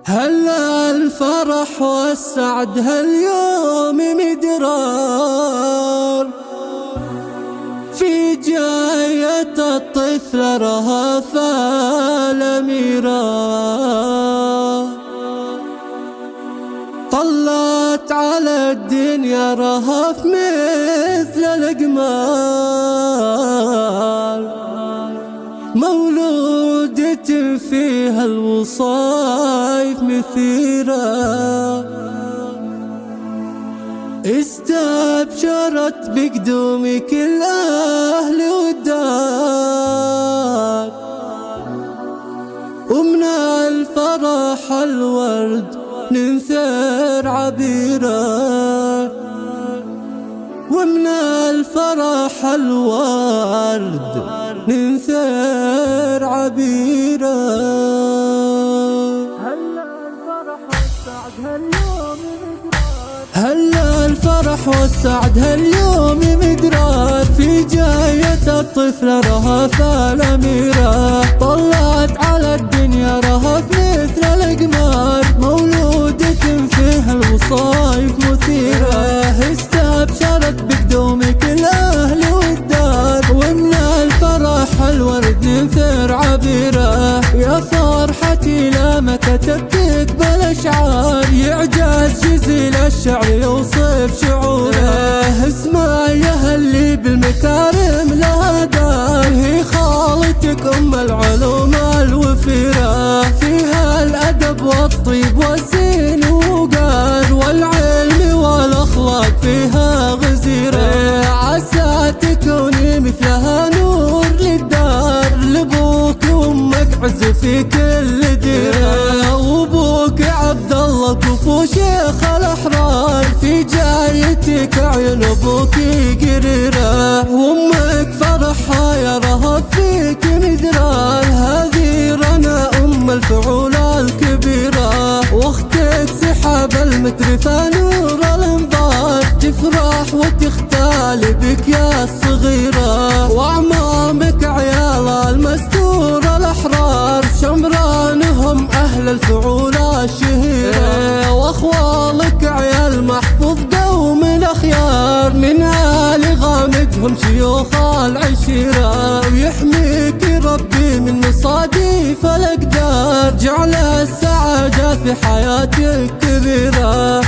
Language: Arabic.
هلا الفرح والسعد هاليوم مدرار في جاية الطفل رهف الأميرة. طلت على الدنيا رهف مثل الأقمار، مولودة فيها الوصايف مثيرة. استبشرت بقدوم كل أهل والدار، ومن الفرح الورد ننثر عبيرة، ومن الفرح الورد ننثر عبيرة. هلا الفرح والسعد هاليوم مدرار في جاية الطفل رهف الأميرة. طلعت على الدنيا رهف مثل الأقمار، مولودة فيها الوصايف مثيرة. استبشرت بقدومك الأهل والدار، ومن الفرح الورد ننثر عبيرة. يا فرحتي لما كتبتك بالأشعار، يعجز جزيل الشعر يوصف شعوره. اسمع يا اللي بالمكارم لها دار، هي خالتك أم العلوم الوفيرة. فيها الأدب والطيب والزين وقار، والعلم والأخلاق فيها غزيرة. عسى تكوني مثلها نور للدار، لبوك وامك عز في كل ديرة. وابوك عبد الله الكفو شيخ الأحرار، في جايتك عين ابوك قريرة. وامك فرحها يا رهف فيك مدرار، هذه رنا ام الفعول الكبيرة. واختك سحاب المترفة نور الانظار، تفرح وتختال بك يا الصغيرة. وأعمامك عيال المستور الأحرار، شمرانهم أهل الفعول الشهيرة. وأخوالك عيال محفوظ قوم الأخيار، من آل غامدهم شيوخ العشيرة. ويحميك ربي من مصاديف الأقدار، جعل السعادة في حياتك كبيرة.